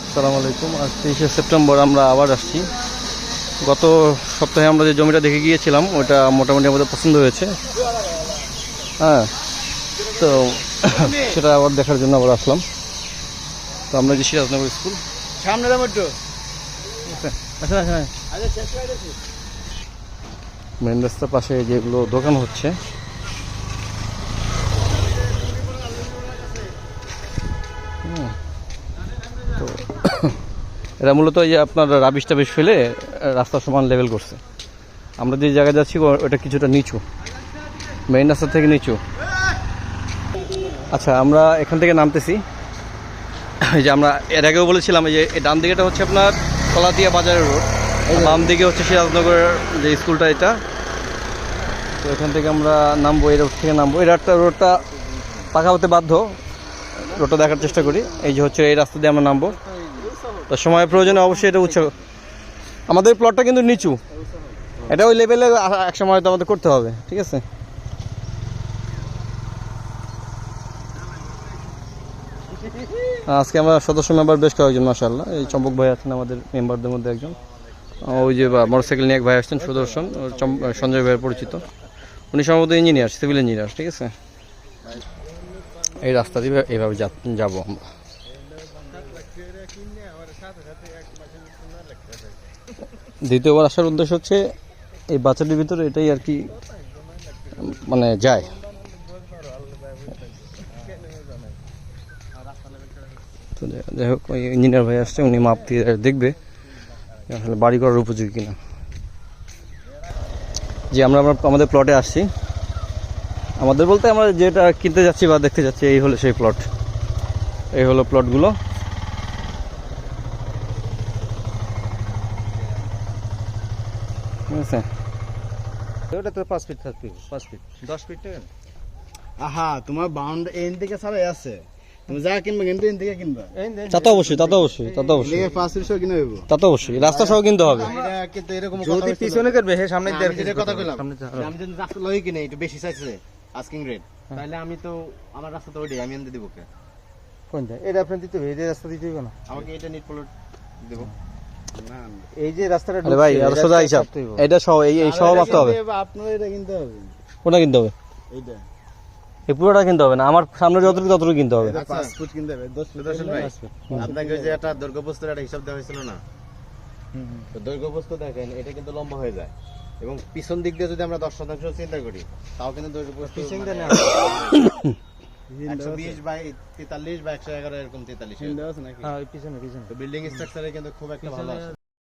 আসসালামু আলাইকুম। আজ 23শে সেপ্টেম্বর আমরা আবার আসছি। গত সপ্তাহে আমরা যে জমিটা দেখে গিয়েছিলাম ওটা মোটামুটি আমাদের পছন্দ হয়েছে। হ্যাঁ, তো সেটা আবার দেখার জন্য আবার আসলাম। তো আমরা যে সিরাজনগর স্কুল সামনে মেন রাস্তার পাশে যেগুলো দোকান হচ্ছে, তো এরা মূলত এই যে আপনার রাবিশ টাবিশ ফেলে রাস্তার সমান লেভেল করছে। আমরা যে জায়গায় যাচ্ছি ওটা কিছুটা নিচু, মেইন রাস্তা থেকে নিচু। আচ্ছা, আমরা এখান থেকে নামতেছি। এই যে আমরা এর আগেও বলেছিলাম, এই যে ডান দিকেটা হচ্ছে আপনার কলাতিয়া বাজারের রোড, বাম দিকে হচ্ছে সিরাজনগরের যে স্কুলটা, এটা। তো এখান থেকে আমরা নামবো, এই রোড থেকে নামবো। এই রোডটা পাকা হতে বাধ্য, রোডটা দেখার চেষ্টা করি। এই যে হচ্ছে এই রাস্তা দিয়ে আমরা নামবো। তো সময় প্রয়োজনে অবশ্যই এটা উচ্চ, আমাদের প্লটটা কিন্তু নিচু, এটা ওই লেভেলে এক সময় তো আমাদের করতে হবে, ঠিক আছে। আজকে আমরা সদস্য মেম্বার বেশ কয়েকজন, মাশাআল্লাহ। এই চম্পক ভাই আছেন আমাদের মেম্বারদের মধ্যে একজন। ওই যে মোটরসাইকেল নিয়ে এক ভাই আসছেন, সুদর্শন, সঞ্জয় ভাইয়ের পরিচিত। উনি সম্ভবত ইঞ্জিনিয়ার, সিভিল ইঞ্জিনিয়ার, ঠিক আছে। এই রাস্তা দিয়ে এইভাবে যাবো আমরা। দ্বিতীয়বার আসার উদ্দেশ্য হচ্ছে এই বাচ্চাটির ভিতরে এটাই আর কি, মানে যায়। তো যাই হোক, ওই ইঞ্জিনিয়ার ভাই আসছে, উনি মাপ দিয়ে দেখবে আসলে বাড়ি করার উপযোগী কিনা। যে আমরা আমাদের প্লটে আসছি, আমাদের বলতে আমরা যেটা কিনতে যাচ্ছি বা দেখতে যাচ্ছি, এই হলো সেই প্লট। এই হলো প্লটগুলো। ঠিক আছে, ওটা তো 5 ফিট থাকবে, 5 ফিট 10 ফিট টাকা। আহা, তোমার বাউন্ড এন থেকে ছাড়াই আছে, তুমি যা কিনবে কিন্তু এন থেকে কিনবা। তা তো অবশ্যই, তা তো অবশ্যই, তা তো অবশ্যই, 5 ফিট সহ কিনে দেব। তা তো অবশ্যই, রাস্তা সহ কিনতে হবে। এটা কিন্তু এরকম যদি পিছনে করবে হে সামনে আমি যেটা কথা কইলাম, আমি যদি রাস্তা লই কিনে একটু বেশি চাইছে আস্কিং রেট, তাহলে আমি তো আমার রাস্তা তো ওইটাই, আমি এনে দেব কে? কোনটা? এটা আপনি দিতে হবে, এই যে রাস্তা দিতে হবে না, আমাকে এটা নিট প্লট দেব না। এই যে রাস্তাটা আরে ভাই, আর সোজা হিসাব, এটা সহ এই সহ মাপতে হবে। আপনার এটা কিনতে হবে, কোনটা কিনতে হবে? এইটা এই পুরোটা কিনতে হবে না, আমার সামনে যতটুকু ততটুকু কিনতে হবে। 5 ফুট কিনতে হবে, 10 ফুট ভাই। আপনাকে ওই যে একটা দৈর্ঘ্যপ্রস্থের একটা হিসাব দেওয়া হয়েছিল না, তো দৈর্ঘ্যপ্রস্থ দেখেন, এটা কিন্তু লম্বা হয়ে যায়। এবং পিছন দিক দিয়ে যদি আমরা 10% চিন্তা করি, তাও কিন্তু দৈর্ঘ্যপ্রস্থ পিছন দিয়ে 120 বাই 43 বা 111 এরকম 43। হ্যাঁ, পিছনে পিছনে তো বিল্ডিং স্ট্রাকচারে কিন্তু খুব একটা ভালো আসে।